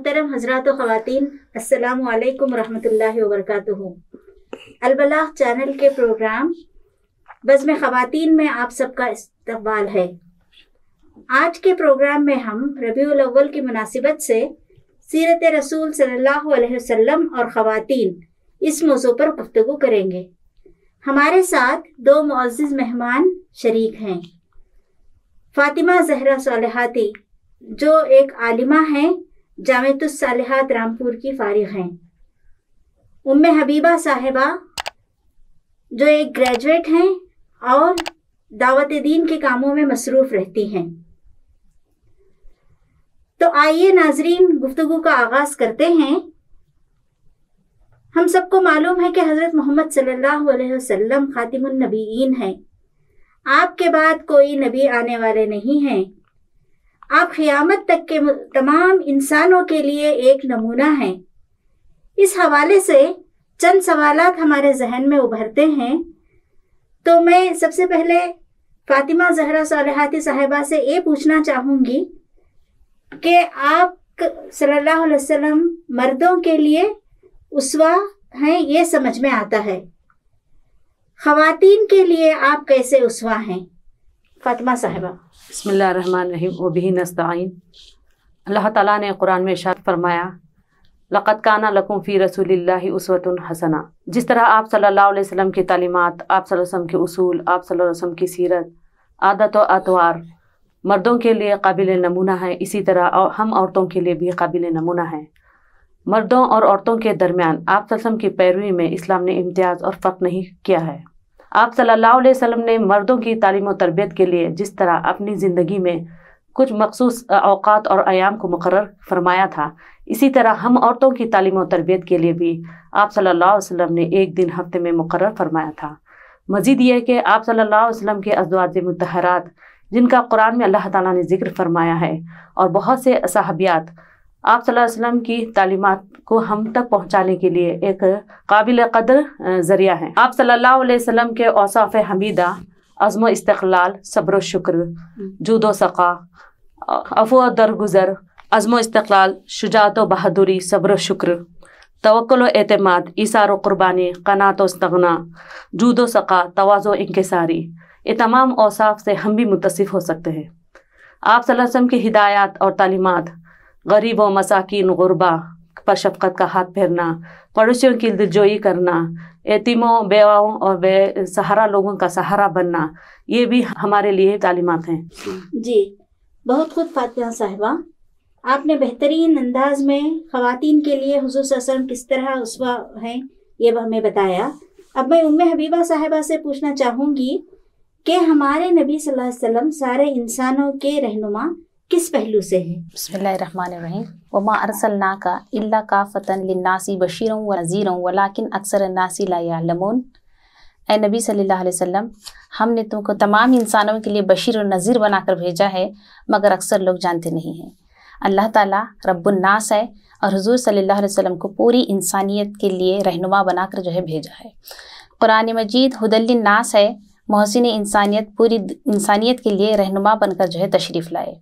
मोहतरम हजरात व ख़वातीन, अस्सलामु अलैकुम रहमतुल्लाहि व बरकातुहू। अलबलाग चैनल के प्रोग्राम बज़्म ख़वातीन में आप सबका इस्तक़बाल है। आज के प्रोग्राम में हम रबीउल अव्वल की मुनासिबत से सीरत रसूल सल्लल्लाहु अलैहि वसल्लम और ख़वातीन इस मौज़ू पर गुफ्तगू करेंगे। हमारे साथ दो मुअज़्ज़िज़ मेहमान शरीक हैं। फ़ातिमा ज़हरा सालिहाती जो एक आलिमा हैं, जामिअतुस सालिहात रामपुर की फ़ारिग़ हैं। उम्मे हबीबा साहिबा जो एक ग्रेजुएट हैं और दावत दीन के कामों में मसरूफ़ रहती हैं। तो आइए नाज़रीन, गुफ्तगू का आगाज़ करते हैं। हम सबको मालूम है कि हज़रत मोहम्मद सल्लल्लाहु अलैहि वसल्लम ख़ातिमुन नबीयीन हैं। आपके बाद कोई नबी आने वाले नहीं हैं। आप क़यामत तक के तमाम इंसानों के लिए एक नमूना हैं। इस हवाले से चंद सवालात हमारे जहन में उभरते हैं। तो मैं सबसे पहले फ़ातिमा ज़हरा सालिहाती साहिबा से ये पूछना चाहूँगी कि आप सल्लल्लाहु अलैहि वसल्लम मर्दों के लिए उसवा हैं, ये समझ में आता है। ख़वातीन के लिए आप कैसे उसवा हैं? फ़ातिमा साहिबा। बिस्मिल्लाहिर्रहमानिर्रहीम व बिही नस्तईन। अल्लाह ताला ने कुरान में इरशाद फरमाया, लक़द काना लकुम फ़ी रसूलिल्लाहि उस्वतुन हसना। जिस तरह आप सल्लल्लाहु अलैहि वसल्लम की तालीमात, आप सल्लल्लाहु अलैहि वसल्लम के उसूल, आप सल्लल्लाहु अलैहि वसल्लम की सीरत, आदत और अतवार मर्दों के लिए काबिल नमूना है, इसी तरह हम औरतों के लिए भी काबिल नमूना है। मर्दों और औरतों के दरमियान आप सल्लल्लाहु अलैहि वसल्लम की पैरवी में इस्लाम ने इम्तियाज़ और फ़र्क नहीं किया है। आप सल्लल्लाहु अलैहि वसल्लम ने मर्दों की तालीम और तरबियत के लिए जिस तरह अपनी ज़िंदगी में कुछ मखसूस औक़ात और अयाम को मुक़र्रर फरमाया था, इसी तरह हम औरतों की तालीम और तरबियत के लिए भी आप सल्लल्लाहु अलैहि वसल्लम ने एक दिन हफ्ते में मुक़र्रर फरमाया था। मज़ीद ये कि आप सल्लल्लाहु अलैहि वसल्लम के अज़वाज मुतहरात, जिनका कुरान में अल्लाह ताला ने ज़िक्र फरमाया है, और बहुत से सहाबियात आप सल्लल्लाहु अलैहि वसल्लम की तालीमात को हम तक पहुँचाने के लिए एक काबिल क़द्र ज़रिया है। आप सल्लल्लाहु अलैहि वसल्लम के औसाफ़ हमीदा अज़्म इस्तिक़लाल, सब्र शुक्र, जूद व सक़ा, अफ़्व दरगुज़र, अज़्म इस्तिक़लाल, शुजाअत व बहादुरी, सब्र शुक्र, तवक्कुल व एतमाद, ईसार व क़ुरबानी, क़नाअत व इस्तिग़ना, जूद व सक़ा, तवाज़ु व इंकिसारी, ये तमाम औसाफ़ से हम भी मुत्तसिफ़ हो सकते हैं। आप सल्लल्लाहु अलैहि वसल्लम की हिदायत और तालीमात गरीब व मसाकीन गुरबा पर शफ़क़त का हाथ फेरना, पड़ोसियों की दिलजोई करना, यतीमों, बेवाओं और बेसहारा लोगों का सहारा बनना, ये भी हमारे लिए तालीमात हैं। जी, बहुत खूब फ़ातिमा साहिबा, आपने बेहतरीन अंदाज में ख़वातीन के लिए हुज़ूर सल्लल्लाहु अलैहि वसल्लम किस तरह उसवा हैं ये हमें बताया। अब मैं उम्मे हबीबा साहिबा से पूछना चाहूँगी कि हमारे नबी सल्लल्लाहु अलैहि वसल्लम सारे इंसानों के रहनुमा किस पहलू से है? बिस्मिल्लाहिर्रहमानिर्रहीम। वमा अरसलनाका इल्ला काफ़तन लिन्नासी बशीरन व नज़ीरन वलाकिन अक्सरन नासी ला यअलमून। ऐ नबी सल्लल्लाहु अलैहि वसल्लम, हमने तुमको तमाम इंसानों के लिए बशीर और नज़ीर बनाकर भेजा है, मगर अक्सर लोग जानते नहीं हैं। अल्लाह ताला रब्बुन नास है और हुज़ूर सल्लल्लाहु अलैहि वसल्लम को पूरी इंसानियत के लिए रहनुमा बनाकर जो है भेजा है। कुरान मजीद हुदल लिन्नास है, मोहसिन इंसानियत पूरी इंसानियत के लिए रहनुमा बनकर जो है तशरीफ़ लाए।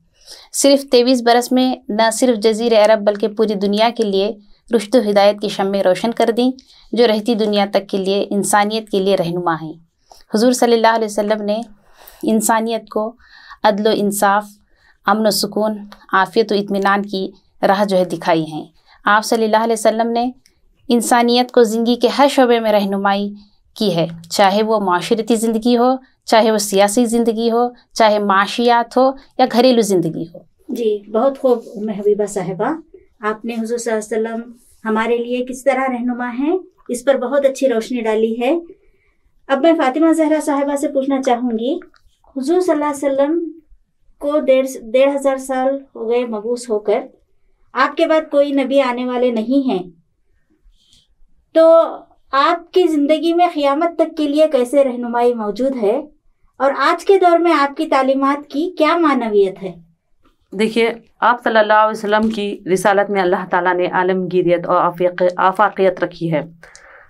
सिर्फ 23 बरस में न सिर्फ जज़ीरे अरब बल्कि पूरी दुनिया के लिए रुश्द व हिदायत की शम्में रोशन कर दी, जो रहती दुनिया तक के लिए इंसानियत के लिए रहनुमा हैं। हुज़ूर सल्लल्लाहु अलैहि वसल्लम ने इंसानियत को अदल व इंसाफ, अमन व सुकून, आफ़ियत व इत्मीनान की राह जो है दिखाई हैं। आप सल्लल्लाहु अलैहि वसल्लम ने इंसानियत को ज़िंदगी के हर शोबे में रहनुमाई की है, चाहे वो माशरती ज़िंदगी हो, चाहे वो सियासी ज़िंदगी हो, चाहे माशियात हो या घरेलू ज़िंदगी हो। जी, बहुत खूब उम्मे हबीबा साहिबा, आपने हुज़ूर सल्लल्लाहु अलैहि वसल्लम हमारे लिए किस तरह रहनुमा हैं इस पर बहुत अच्छी रोशनी डाली है। अब मैं फ़ातिमा ज़हरा साहिबा से पूछना चाहूँगी, हुज़ूर सल्लल्लाहु अलैहि वसल्लम को 1500 साल हो गए मबूस होकर, आपके बाद कोई नबी आने वाले नहीं हैं, तो आपकी ज़िंदगी में क़यामत तक के लिए कैसे रहनुमाई मौजूद है और आज के दौर में आपकी तालीमात की क्या मानवियत है? देखिए, आप सल्लल्लाहु अलैहि वसल्लम की रिसालत में अल्लाह ताला ने आलमगीरियत और आफाकियत रखी है।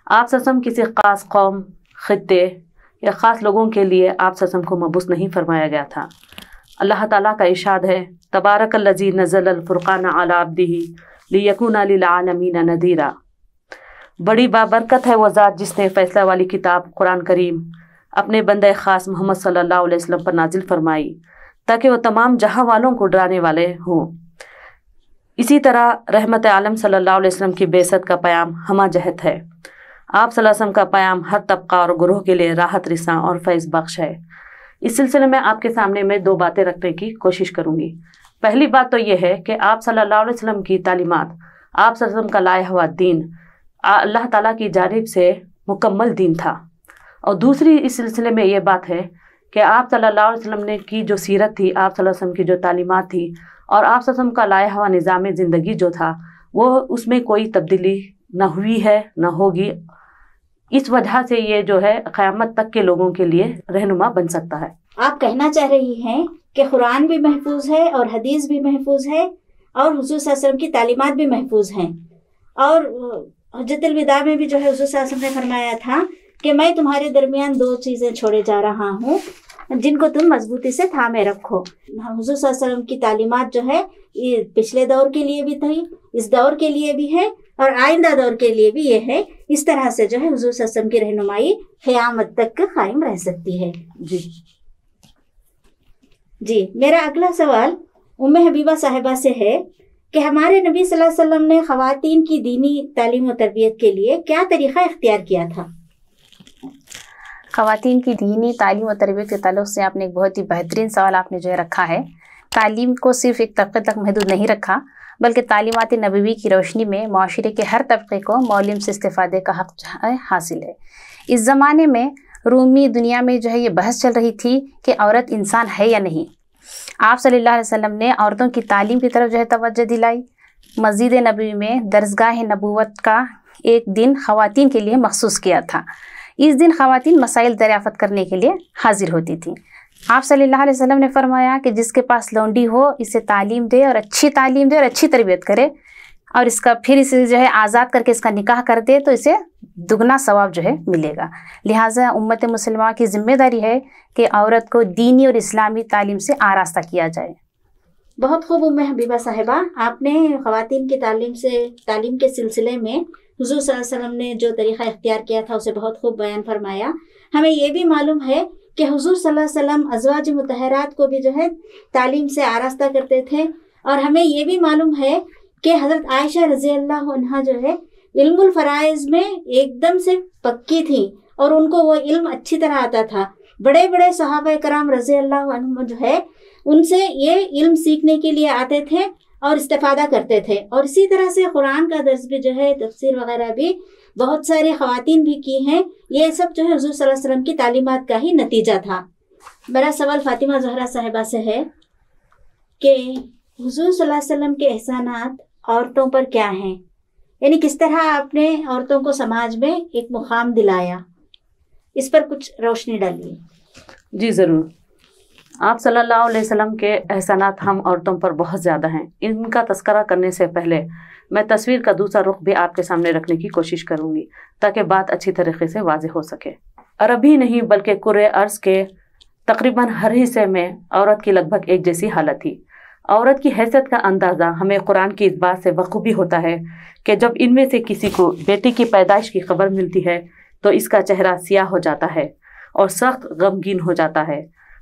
आप सल्लम किसी ख़ास कौम, ख़ित्ते या ख़ास लोगों के लिए आप सल्लम को मबूस नहीं फरमाया गया था। अल्लाह ताला का इरशाद है, तबारकल्लज़ी नज़्ज़लल फ़ुरक़ान अला अब्दिही लियकुना लिलआलमीन नदीरा। बड़ी बाबरकत है वो ज़ात जिसने फ़ैसला वाली किताब कुरान करीम अपने बंदे ख़ास मोहम्मद सल्लल्लाहु अलैहि वसल्लम पर नाजिल फरमाई ताकि वो तमाम जहां वालों को डराने वाले हों। इसी तरह रहमत आलम सल्लल्लाहु अलैहि वसल्लम की बेसत का प्याम हमा जहत है। आप सल्लल्लाहु अलैहि वसल्लम का प्याम हर तबका और गुरूह के लिए राहत रिसा और फैज़ बख्श है। इस सिलसिले में आपके सामने मैं 2 बातें रखने की कोशिश करूँगी। पहली बात तो ये है कि आप सल्लल्लाहु अलैहि वसल्लम की तालीमात, आप सल्लल्लाहु अलैहि वसल्लम का लाया हुआ दीन अल्लाह ताला की जानिब से मुकम्मल दीन था। और दूसरी इस सिलसिले में ये बात है कि आप सल्लल्लाहु अलैहि वसल्लम ने की जो सीरत थी, आप सल्लल्लाहु अलैहि वसल्लम की जो तालीमात थी और आप सल्लल्लाहु अलैहि वसल्लम का लाया हुआ निज़ाम ज़िंदगी जो था वो उसमें कोई तब्दीली न हुई है न होगी। इस वजह से ये जो है क़यामत तक के लोगों के लिए रहनुमा बन सकता है। आप कहना चाह रही हैं कि कुरान भी महफूज है और हदीस भी महफूज है और हुज़ूर सल्लल्लाहु अलैहि वसल्लम की तालीमात भी महफूज हैं। और हज्जतुल विदा में भी जो है हुज़ूर सल्लल्लाहु अलैहि वसल्लम ने फरमाया था कि मैं तुम्हारे दरमियान 2 चीज़ें छोड़े जा रहा हूँ जिनको तुम मजबूती से थामे रखो। हुज़ूर सल्लल्लाहु अलैहि वसल्लम की तालीमात जो है ये पिछले दौर के लिए भी थी, इस दौर के लिए भी है और आइंदा दौर के लिए भी ये है। इस तरह से जो है हुज़ूर सल्लल्लाहु अलैहि वसल्लम की रहनुमाई क़यामत तक कायम रह सकती है। जी, मेरा अगला सवाल उम्मे हबीबा साहिबा से है कि हमारे नबी सल्लल्लाहु अलैहि वसल्लम ने ख़वातीन की दीनी तालीम व तरबियत के लिए क्या तरीक़ा इख्तियार किया था? ख़वातीन की दीनी तालीम और तरबियत के ताल्लुक़ से आपने एक बहुत ही बेहतरीन सवाल आपने जो है रखा है। तालीम को सिर्फ़ एक तबके तक महदूद नहीं रखा बल्कि तालीमात नबवी की रोशनी में माशरे के हर तबके को मौलिम से इस्तिफ़ादे का हक़ हासिल है। इस ज़माने में रूमी दुनिया में जो है ये बहस चल रही थी कि औरत इंसान है या नहीं। आप सल्लल्लाहु अलैहि वसल्लम ने औरतों की तालीम की तरफ जो है तवज्जो दिलाई। मस्जिद नबवी में दरसगाह नबूवत का एक दिन ख़वातीन के लिए मखसूस किया था। इस दिन ख़वातीन मसाइल दरियाफ़त करने के लिए हाजिर होती थी। आप सल्लल्लाहु अलैहि वसल्लम ने फरमाया कि जिसके पास लौंडी हो इसे तालीम दे और अच्छी तालीम दे और अच्छी तरबियत करे और इसका फिर इसे जो है आज़ाद करके इसका निकाह कर दे तो इसे दुगना सवाब जो है मिलेगा। लिहाजा उम्मत मुसलमान की ज़िम्मेदारी है कि औरत को दीनी और इस्लामी तालीम से आरास्ता किया जाए। बहुत खूब उम्मे हबीबा साहिबा, आपने ख़वातीन की तालीम के सिलसिले में हुज़ूर सल्लल्लाहु अलैहि वसल्लम ने जो तरीक़ा इख्तियार किया था उसे बहुत खूब बयान फरमाया। हमें ये भी मालूम है कि हुज़ूर सल्लल्लाहु अलैहि वसल्लम अज़वाज मुतहरात को भी जो है तालीम से आरास्ता करते थे। और हमें ये भी मालूम है कि हज़रत आयशा रज़ी अल्लाह अन्हा जो है इल्मुल फ़राइज़ में एकदम से पक्की थी और उनको वो इल्म अच्छी तरह आता था। बड़े बड़े सहाबा कराम रज़ी अल्लाह अन्हुम जो है उनसे ये इल्म सीखने के लिए आते थे और इस्तिफ़ादा करते थे। और इसी तरह से कुरान का दर्स भी जो है तफसीर वगैरह भी बहुत सारी ख़वातीन भी की हैं। ये सब जो है हुज़ूर सल्लल्लाहु अलैहि वसल्लम की तालीमात का ही नतीजा था। मेरा सवाल फ़ातिमा ज़हरा साहिबा से है कि हुज़ूर सल्लल्लाहु अलैहि वसल्लम के एहसानात औरतों पर क्या हैं, यानी किस तरह आपने औरतों को समाज में एक मुकाम दिलाया, इस पर कुछ रोशनी डालिए। जी ज़रूर। आप सल्लल्लाहु अलैहि वसल्लम के एहसानात हम औरतों पर बहुत ज़्यादा हैं। इनका तस्करा करने से पहले मैं तस्वीर का दूसरा रुख भी आपके सामने रखने की कोशिश करूँगी ताकि बात अच्छी तरीके से वाज़ेह हो सके। अरब ही नहीं बल्कि कुर्रे अर्ज़ के तकरीबन हर हिस्से में औरत की लगभग एक जैसी हालत थी। औरत की हैसियत का अंदाज़ा हमें कुरान की इस बात से बखूबी होता है कि जब इनमें से किसी को बेटी की पैदाइश की खबर मिलती है तो इसका चेहरा सियाह हो जाता है और सख्त गमगीन हो जाता है।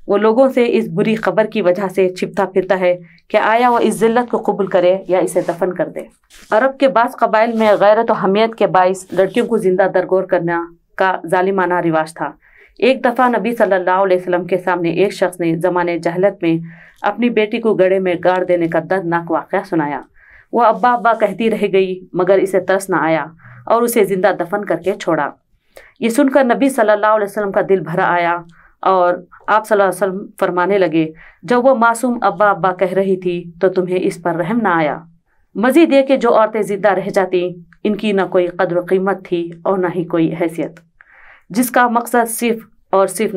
वो लोगों से इस बुरी खबर की वजह से छिपता फिरता है कि आया वो इस जिल्लत को कबूल करे या इसे दफन कर दे। अरब के बाज़ कबाइल में गैरत और हमियत के बाइस लड़कियों को ज़िंदा दरगोर करना का जालिमाना रिवाज था। एक दफ़ा नबी सल्लल्लाहु अलैहि वसल्लम के सामने एक शख्स ने ज़माने जहलत में अपनी बेटी को गड़े में गाड़ देने का दर्दनाक वाक़या सुनाया। वह अब्बा अब्बा कहती रह गई मगर इसे तरस न आया और उसे ज़िंदा दफन करके छोड़ा। ये सुनकर नबी सल्लल्लाहु अलैहि वसल्लम का दिल भरा आया और आप सल्लल्लाहु अलैहि वसल्लम फरमाने लगे, जब वो मासूम अब्बा अब्बा कह रही थी तो तुम्हें इस पर रहम ना आया। मज़ीद ये कि जो औरतें ज़िंदा रह जाती इनकी ना कोई कद्र कीमत थी और ना ही कोई हैसियत, जिसका मकसद सिर्फ़ और सिर्फ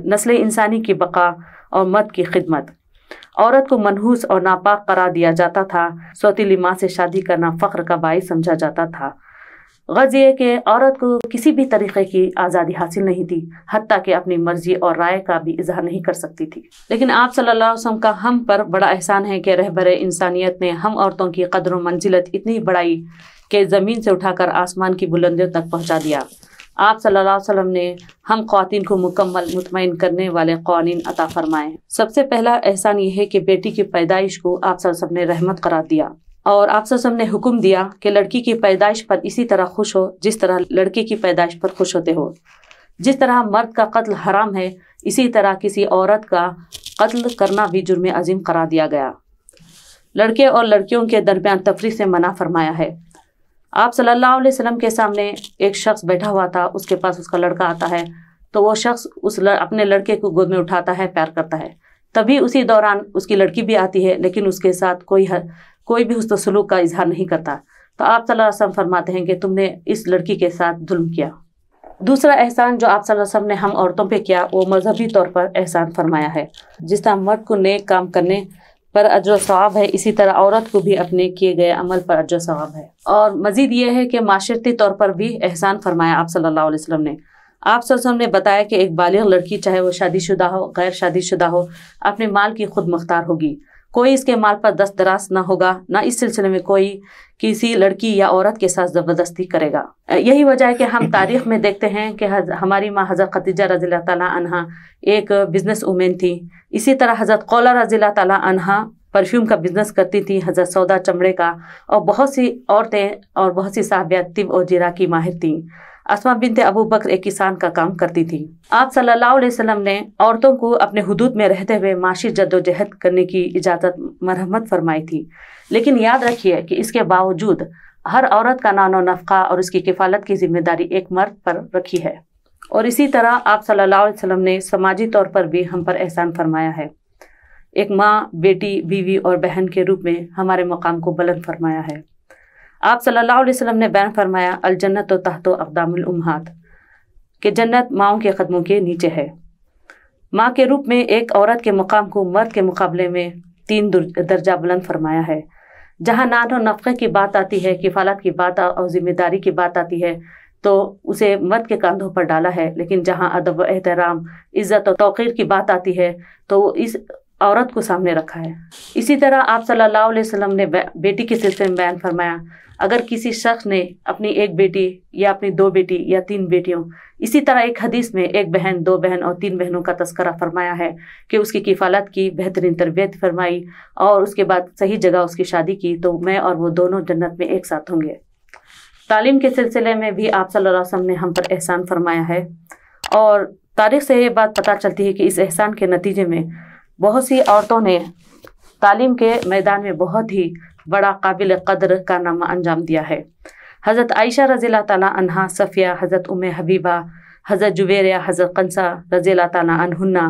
नस्ल इंसानी की बका और मर्द की खिदमत। औरत को मनहूस और नापाक करार दिया जाता था। सौतीली माँ से शादी करना फ़ख्र का बाइस समझा जाता था। غرض ये कि औरत को किसी भी तरीके की आज़ादी हासिल नहीं थी, हत्ता कि अपनी मर्जी और राय का भी इजहार नहीं कर सकती थी। लेकिन आप सल्लल्लाहु अलैहि वसल्लम का हम पर बड़ा एहसान है कि रहबरे इंसानियत ने हम औरतों की कदर व मंजिलत इतनी बढ़ाई कि ज़मीन से उठाकर आसमान की बुलंदियों तक पहुँचा दिया। आप सल्लल्लाहु अलैहि वसल्लम ने हम ख़वातीन को मुकम्मल मुतमईन करने वाले क़वानीन अता फरमाए। सबसे पहला एहसान ये है कि बेटी की पैदाइश को आप सल्लल्लाहु अलैहि वसल्लम ने रहमत करार दिया, और आप सल्लल्लाहु अलैहि वसल्लम ने हुक्म दिया कि लड़की की पैदाइश पर इसी तरह खुश हो जिस तरह लड़के की पैदाइश पर खुश होते हो। जिस तरह मर्द का कत्ल हराम है, इसी तरह किसी औरत का कत्ल करना भी जुर्म अजीम करार दिया गया। लड़के और लड़कियों के दरमियान तफरीक से मना फरमाया है। आप सल्लल्लाहु अलैहि वसल्लम के सामने एक शख्स बैठा हुआ था, उसके पास उसका लड़का आता है तो वो शख्स अपने लड़के को गोद में उठाता है, प्यार करता है। तभी उसी दौरान उसकी लड़की भी आती है, लेकिन उसके साथ कोई भी हुस्न सलूक का इजहार नहीं करता। तो आप सल्लल्लाहु अलैहि वसल्लम फरमाते हैं कि तुमने इस लड़की के साथ जुल्म किया। दूसरा एहसान जो आप सल्लल्लाहु अलैहि वसल्लम ने हम औरतों पे किया वो मजहबी तौर पर एहसान फरमाया है। जिस तरह मर्द को नेक काम करने पर अज्र सवाब है, इसी तरह औरत को भी अपने किए गए अमल पर अज्र सवाब है। और मज़ीद ये है कि माशरती तौर पर भी एहसान फरमाया आप सल्लल्लाहु अलैहि वसल्लम ने। आप सल्लल्लाहु अलैहि वसल्लम ने बताया कि एक बालिग लड़की, चाहे वो शादीशुदा हो गैर शादीशुदा हो, अपने माल की खुद मुख्तार होगी। कोई इसके माल पर दस्त दराज ना होगा, ना इस सिलसिले में कोई किसी लड़की या औरत के साथ ज़बरदस्ती करेगा। यही वजह है कि हम तारीख़ में देखते हैं कि हमारी माँ हज़रत खदीजा रज़ियल्लाहु ताला अन्हा एक बिज़नेस वूमेन थी। इसी तरह हज़रत कौला रज़ियल्लाहु ताला अन्हा परफ्यूम का बिज़नेस करती थी, हज़रत सौदा चमड़े का, और बहुत सी औरतें और बहुत सी साहबियात तिब और जिरा की माहिर थीं। अस्मा बिनते अबू बकर एक किसान का काम करती थी। आप सल्लल्लाहु अलैहि वसल्लम ने औरतों को अपने हुदूद में रहते हुए माशी जद्दोजहद करने की इजाज़त मरहमत फरमाई थी। लेकिन याद रखिए कि इसके बावजूद हर औरत का नानो नफ़क़ा और उसकी किफ़ालत की ज़िम्मेदारी एक मर्द पर रखी है। और इसी तरह आप सल्लल्लाहु अलैहि वसल्लम ने समाजी तौर पर भी हम पर एहसान फरमाया है। एक माँ, बेटी, बीवी और बहन के रूप में हमारे मकाम को बुलंद फरमाया है। आप सल्लल्लाहु अलैहि वसल्लम ने बयान फरमाया, अल जन्नत तहतो अक़दामुल उम्महात, कि जन्नत माओं के कदमों के नीचे है। माँ के रूप में एक औरत के मकाम को मर्द के मुकाबले में 3 दर्जा बुलंद फरमाया है। जहाँ नानो नफ़क़े की बात आती है, किफ़ालत की बात और ज़िम्मेदारी की बात आती है, तो उसे मर्द के कंधों पर डाला है। लेकिन जहाँ अदब व एहतराम, इज़्ज़त और तौक़ीर की बात आती है, तो इस औरत को सामने रखा है। इसी तरह आप सल्लल्लाहु अलैहि वसल्लम ने बेटी के सिलसिले में बयान फरमाया, अगर किसी शख्स ने अपनी एक बेटी या अपनी 2 बेटी या 3 बेटियों, इसी तरह एक हदीस में 1 बहन, 2 बहन और 3 बहनों का तस्करा फरमाया है कि उसकी किफ़ालत की, बेहतरीन तरबियत फरमाई और उसके बाद सही जगह उसकी शादी की, तो मैं और वो दोनों जन्नत में एक साथ होंगे। तालीम के सिलसिले में भी आप सल्लल्लाहु अलैहि वसल्लम ने हम पर एहसान फरमाया है। और तारीख़ से ये बात पता चलती है कि इस एहसान के नतीजे में बहुत सी औरतों ने तालीम के मैदान में बहुत ही बड़ा काबिल कदर कारनामा अंजाम दिया है। हज़रत आयशा रज़ियल्लाहु ताला अन्हा, सफ़िया, हज़रत उम्मे हबीबा, हज़रत जुवेरिया, हज़रत कंसा रज़ियल्लाहु ताला अन्हुन्ना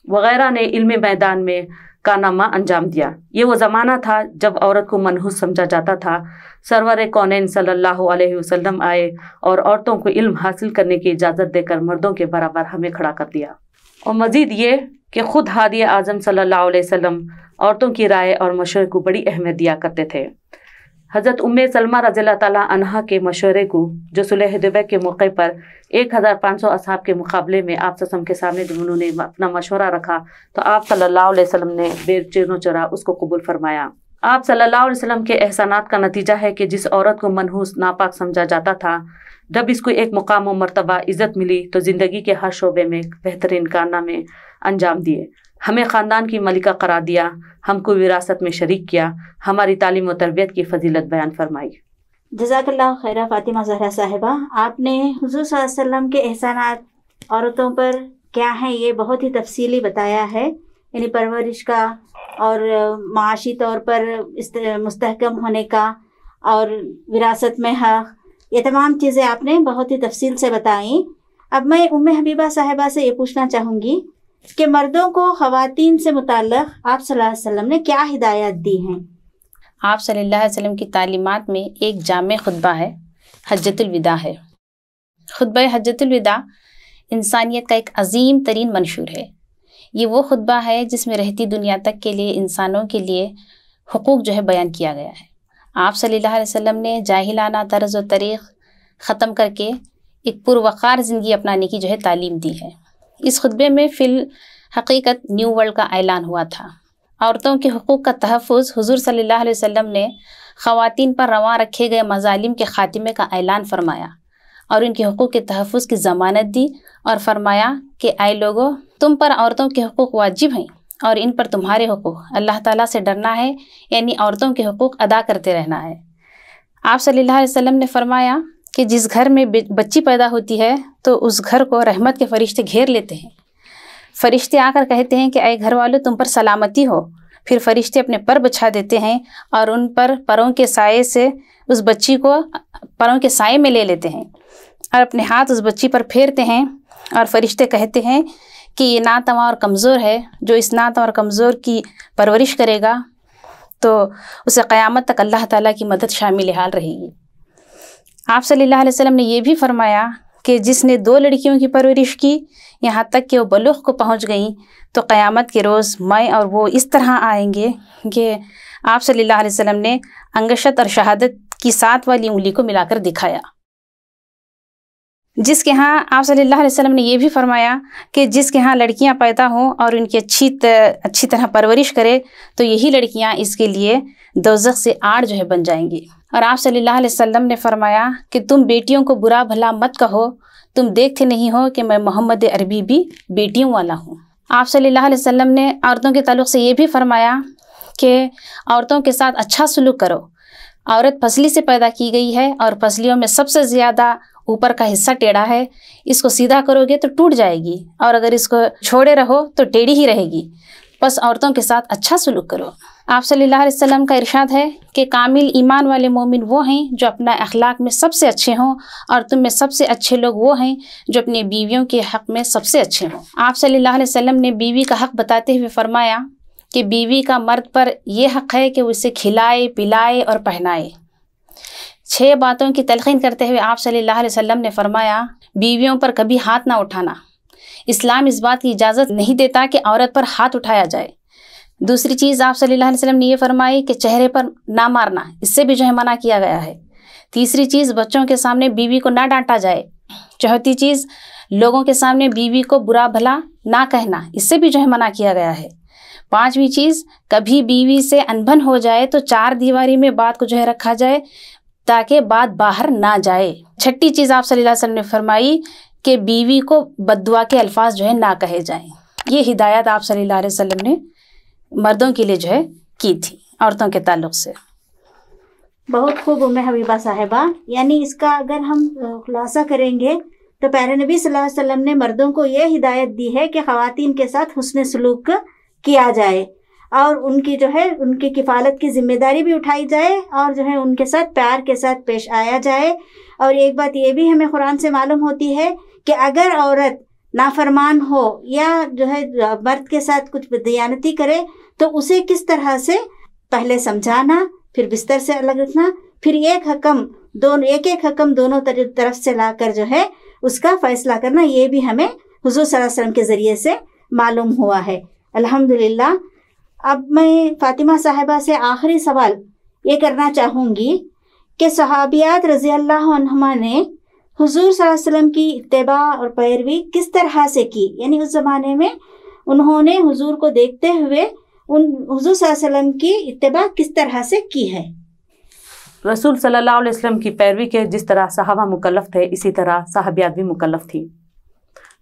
वग़ैरह ने इल्म मैदान में कारनामा अंजाम दिया। ये वो ज़माना था जब औरत को मनहूस समझा जाता था। सरवर कौनैन सल्लल्लाहु अलैहि वसल्लम आए और औरतों को इल्म हासिल करने की इजाज़त देकर मर्दों के बराबर हमें खड़ा कर दिया। और मज़ीद ये कि ख़ुद हादी आज़म सल्लल्लाहु अलैहि वसल्लम औरतों की राय और मशवरे को बड़ी अहमियत दिया करते थे। हज़रत उम्मे सलमा रज़ियल्लाहु ताला अन्हा के मशवरे को, जो सुलह हुदैबिया के मौके पर 1500 असहाब के मुकाबले में आप सल्लल्लाहु के सामने जब उन्होंने अपना मशवरा रखा, तो आप सल्लल्लाहु अलैहि वसल्लम ने बेचैनो चरा उसको कबूल फरमाया। आप सल्लल्लाहु अलैहि वसल्लम के एहसानात का नतीजा है कि जिस औरत को मनहूस नापाक समझा जाता था, जब इसको एक मुकाम व मर्तबा इज़्ज़त मिली तो ज़िंदगी के हर शोबे में बेहतरीन कारनामे अंजाम दिए। हमें ख़ानदान की मलिका करार दिया, हमको विरासत में शरीक किया, हमारी तालीम व तरबियत की फ़जीलत बयान फरमाई। जज़ाकल्लाह खैरा फ़ातिमा ज़हरा साहिबा, आपने हुज़ूर सल्लल्लाहु अलैहि वसल्लम के एहसानात औरतों पर क्या हैं ये बहुत ही तफसीली बताया है। यानी परवरिश का और माशी तौर पर मुस्तहकम होने का और विरासत में हक़, ये तमाम चीज़ें आपने बहुत ही तफसील से बताई। अब मैं उम्मे हबीबा साहिबा से ये पूछना चाहूँगी कि मर्दों को ख़वातीन से मुताल्लिक़ आप सल्लल्लाहु अलैहि वसल्लम ने क्या हिदायत दी हैं? आप सल्लल्लाहु अलैहि वसल्लम की तालीमात में एक जामे खुतबा है, हज्जतुल विदा है। खुतबा हज्जतुल विदा इंसानियत का एक अजीम तरीन मंशूर है। ये वो खुतबा है जिसमें रहती दुनिया तक के लिए इंसानों के लिए हुकूक जो है बयान किया गया है। आप सल्लल्लाहु अलैहि वसल्लम ने जाहिलाना तर्ज़ व तरीक़ ख़त्म करके एक पुरवक़ार ज़िंदगी अपनाने की जो है तालीम दी है। इस खुतबे में फ़िल हकीकत न्यू वर्ल्ड का ऐलान हुआ था। औरतों के हुकूक़ का तहफ़्फ़ुज़ हुज़ूर सल्लल्लाहु अलैहि वसल्लम ने ख़वातीन पर रवां रखे गए मज़ालिम के ख़ात्मे का ऐलान फरमाया और इनके हुकूक़ के तहफ़्फ़ुज़ की ज़मानत दी और फरमाया कि ऐ लोगों, तुम पर औरतों के हुकूक़ वाजिब हैं और इन पर तुम्हारे हुकूक़, अल्लाह ताला से डरना है, यानी औरतों के हुकूक़ अदा करते रहना है। आप सल्लल्लाहु अलैहि वसल्लम ने फरमाया कि जिस घर में बच्ची पैदा होती है तो उस घर को रहमत के फ़रिश्ते घेर लेते हैं। फ़रिश्ते आकर कहते हैं कि ऐ घर वालों, तुम पर सलामती हो। फिर फ़रिश्ते अपने पर बिछा देते हैं और उन पर परों के साए से उस बच्ची को परों के साए में ले लेते हैं और अपने हाथ उस बच्ची पर फेरते हैं और फ़रिश्ते कहते हैं कि ये नातवां और कमज़ोर है, जो इस नातवां और कमज़ोर की परवरिश करेगा तो उसे क़यामत तक अल्लाह ताला की मदद शामिल हाल रहेगी। आप सल्लल्लाहु अलैहि वसल्लम ने यह भी फरमाया कि जिसने 2 लड़कियों की परवरिश की यहाँ तक कि वो बलूग़ को पहुँच गईं तो क़यामत के रोज़ मैं और वो इस तरह आएंगे कि आप सल्लल्लाहु अलैहि वसल्लम ने अंगशत और शहादत की 7 वाली उंगली को मिलाकर दिखाया। जिसके यहाँ आप सल्लल्लाहु अलैहि वसल्लम ने यह भी फरमाया कि जिसके यहाँ लड़कियाँ पैदा हों और उनकी अच्छी तरह परवरिश करे तो यही लड़कियाँ इसके लिए दोज़ख से आड़ जो है बन जाएंगी। और आप सल्लल्लाहु अलैहि वसल्लम ने फरमाया कि तुम बेटियों को बुरा भला मत कहो, तुम देखते नहीं हो कि मैं मोहम्मद अरबी भी बेटियों वाला हूँ। आप सल्लल्लाहु अलैहि वसल्लम ने औरतों के ताल्लुक़ से ये भी फरमाया कि औरतों के साथ अच्छा सलूक करो। औरत फसली से पैदा की गई है और फसलियों में सबसे ज़्यादा ऊपर का हिस्सा टेढ़ा है, इसको सीधा करोगे तो टूट जाएगी और अगर इसको छोड़े रहो तो टेढ़ी ही रहेगी। बस औरतों के साथ अच्छा सलूक करो। आप सल्लल्लाहु अलैहि वसल्लम का इरशाद है कि कामिल ईमान वाले मोमिन वो हैं जो अपना अखलाक में सबसे अच्छे हों और तुम में सबसे अच्छे लोग वो हैं जो अपनी बीवियों के हक़ में सबसे अच्छे हों। आप सल्लल्लाहु अलैहि वसल्लम ने बीवी का हक़ बताते हुए फरमाया कि बीवी का मर्द पर यह हक़ है कि वो उसे खिलाए, पिलाए और पहनाए। 6 बातों की तलक़ीन करते हुए आप सल्लल्लाहु अलैहि वसल्लम ने फरमाया, बीवियों पर कभी हाथ ना उठाना। इस्लाम इस बात की इजाज़त नहीं देता कि औरत पर हाथ उठाया जाए। दूसरी चीज़ आप सल्लल्लाहु अलैहि वसल्लम ने ये फरमाई कि चेहरे पर ना मारना, इससे भी जो है मना किया गया है। तीसरी चीज़ बच्चों के सामने बीवी को ना डांटा जाए। चौथी चीज़ लोगों के सामने बीवी को बुरा भला ना कहना, इससे भी जो है मना किया गया है। 5वीं चीज़ कभी बीवी से अनबन हो जाए तो 4 दीवारी में बात को जो है रखा जाए ताकि बात बाहर ना जाए। 6ठी चीज़ आप सल्लल्लाहु अलैहि वसल्लम ने फरमाई कि बीवी को बद्दुआ के अल्फाज जो है ना कहे जाएं। ये हिदायत आप सल्लल्लाहु अलैहि वसल्लम ने मर्दों के लिए जो है की थी औरतों के ताल्लुक़ से। बहुत खूब उम्मे हबीबा साहिबा, यानी इसका अगर हम खुलासा करेंगे तो प्यारे नबी सल्लल्लाहु अलैहि वसल्लम ने मर्दों को ये हिदायत दी है कि ख़वातीन के साथ हुस्न सलूक किया जाए और उनकी जो है उनकी किफ़ालत की ज़िम्मेदारी भी उठाई जाए और जो है उनके साथ प्यार के साथ पेश आया जाए। और एक बात ये भी हमें कुरान से मालूम होती है कि अगर औरत नाफरमान हो या जो है मर्द के साथ कुछ बददियानती करे तो उसे किस तरह से पहले समझाना, फिर बिस्तर से अलग रखना, फिर एक एक हकम दोनों तरफ से लाकर जो है उसका फ़ैसला करना, ये भी हमें हुज़ूर सल्लल्लाहु अलैहि वसल्लम के ज़रिए से मालूम हुआ है। अल्हम्दुलिल्लाह। अब मैं फ़ातिमा साहिबा से आखिरी सवाल ये करना चाहूँगी कि सहाबियात रज़ी अल्लाह अन्हुमा ने हुज़ूर सल्लल्लाहु अलैहि वसल्लम की इत्तिबा और पैरवी किस तरह से की, यानी उस ज़माने में उन्होंने हुज़ूर को देखते हुए हुज़ूर सल्लल्लाहु अलैहि वसल्लम की इत्तिबा किस तरह से की है। रसूल सल्लल्लाहु अलैहि वसल्लम की पैरवी के जिस तरह सहाबा मुकल्लफ थे इसी तरह सहाबियात भी मुकल्लफ थी।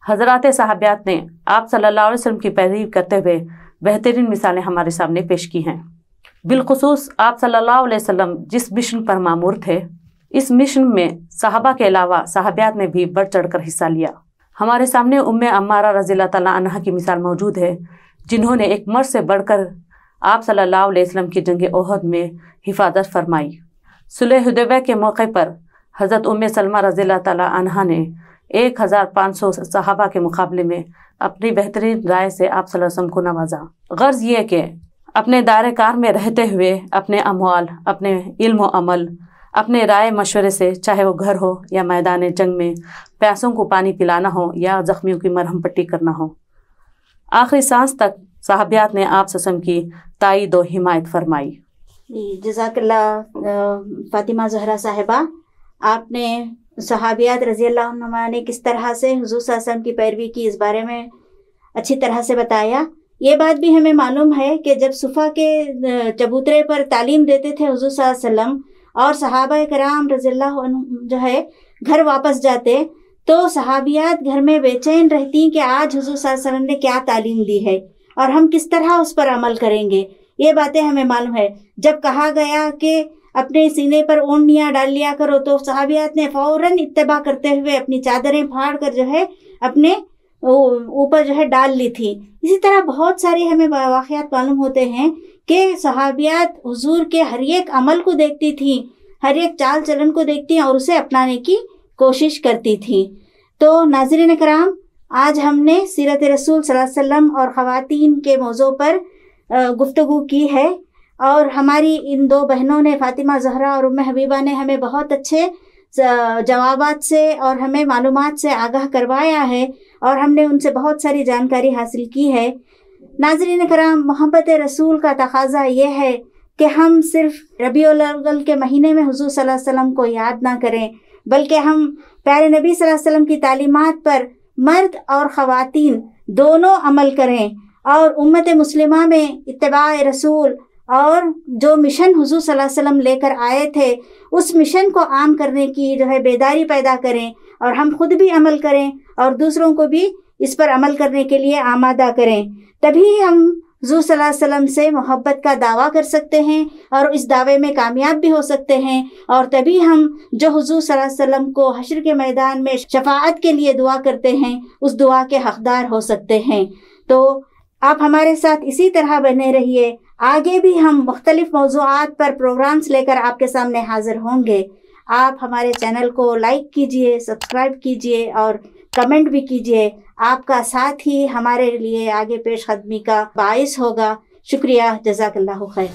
हज़रात सहाबियात ने आप सल्लल्लाहु अलैहि वसल्लम की पैरवी करते हुए बेहतरीन मिसालें हमारे सामने पेश की हैं। बिलखुसूस आप सल्लल्लाहु अलैहि वसल्लम जिस मिशन पर मामूर थे, इस मिशन में सहाबा के अलावा सहाबियात ने भी बढ़ चढ़ कर हिस्सा लिया। हमारे सामने उम्मे अम्मारा रज़ियल्लाहु तआला अन्हा की मिसाल मौजूद है, जिन्होंने एक मर्द से बढ़कर आप सल्लल्लाहु अलैहि वसल्लम की जंग ओहद में हिफाजत फरमाई। सुलह हुदैबिया के मौके पर हज़रत उम्मे सलमा रज़ियल्लाहु तआला अन्हा ने 1500 सहाबा के मुकाबले में अपनी बेहतरीन राय से आप सल्लल्लाहु अलैहि वसल्लम को नवाजा। गर्ज ये कि अपने दायरे कार में रहते हुए अपने अमवाल, अपने इल्म व अमल, अपने राय मशवरे से, चाहे वो घर हो या मैदान जंग में प्यासों को पानी पिलाना हो या ज़ख्मियों की मरहम पट्टी करना हो, आखिरी सांस तक सहाबियात ने आप सल्लल्लाहु अलैहि वसल्लम की ताईद व हिमायत फरमाई। जज़ाकल्लाह फ़ातिमा ज़हरा साहिबा, आपने صحابیات رضی اللہ عنہما نے کس طرح سے حضور صلی اللہ علیہ وسلم کی پیروی کی، اس بارے میں اچھی طرح سے بتایا۔ یہ بات بھی ہمیں معلوم ہے کہ جب صفا کے چبوترے پر تعلیم دیتے تھے حضور صلی اللہ علیہ وسلم، اور صحابہ کرام رضی اللہ عنہ جو ہے گھر واپس جاتے، تو صحابیات گھر میں بے چین رہتی کہ آج حضور صلی اللہ علیہ وسلم نے کیا تعلیم دی ہے اور ہم کس طرح اس پر عمل کریں گے۔ یہ باتیں ہمیں معلوم ہے۔ جب کہا گیا کہ اپنے سینے پر اونڈیاں ڈال لیا کرو، تو صحابیات نے فوراً اتباع کرتے ہوئے اپنی چادریں پھاڑ کر جو ہے اپنے اوپر جو ہے ڈال لی تھی۔ اسی طرح بہت سارے ہمیں واقعات معلوم ہوتے ہیں کہ صحابیات حضور کے ہر ایک عمل کو دیکھتی تھیں، ہر ایک چال چلن کو دیکھتی اور اسے اپنانے کی کوشش کرتی تھیں۔ تو ناظرین کرام، آج ہم نے سیرت رسول صلی اللہ علیہ وسلم اور خواتین کے موضوع پر گفتگو کی ہے، اور ہماری ان دو بہنوں نے، فاطمہ زہرا اور ام حبیبہ نے، ہمیں بہت اچھے جوابات سے اور ہمیں معلومات سے آگاہ کروایا ہے، اور ہم نے ان سے بہت ساری جانکاری حاصل کی ہے۔ ناظرین کرام، محبت رسول کا تقاضا یہ ہے کہ ہم صرف ربیع الاول کے مہینے میں حضور صلی اللہ علیہ وسلم کو یاد نہ کریں، بلکہ ہم پیارے نبی صلی اللہ علیہ وسلم کی تعلیمات پر مرد اور خواتین دونوں عمل کریں، اور امت مسلمہ میں اتباع رسول اور جو مشن حضور صلی اللہ علیہ وسلم لے کر آئے تھے، اس مشن کو عام کرنے کی جو ہے بیداری پیدا کریں، اور ہم خود بھی عمل کریں اور دوسروں کو بھی اس پر عمل کرنے کے لیے آمادہ کریں۔ تبھی ہم حضور صلی اللہ علیہ وسلم سے محبت کا دعویٰ کر سکتے ہیں اور اس دعوے میں کامیاب بھی ہو سکتے ہیں، اور تبھی ہم جو حضور صلی اللہ علیہ وسلم کو حشر کے میدان میں شفاعت کے لیے دعا کرتے ہیں، اس دعا کے حقدار ہو سکتے ہیں۔ تو آپ ہمارے ساتھ اسی طرح بنے رہیے، آگے بھی ہم مختلف موضوعات پر پروگرامز لے کر آپ کے سامنے حاضر ہوں گے۔ آپ ہمارے چینل کو لائک کیجئے، سبسکرائب کیجئے اور کمنٹ بھی کیجئے۔ آپ کا ساتھ ہی ہمارے لیے آگے پیش قدمی کا باعث ہوگا۔ شکریہ، جزاک اللہ خیر۔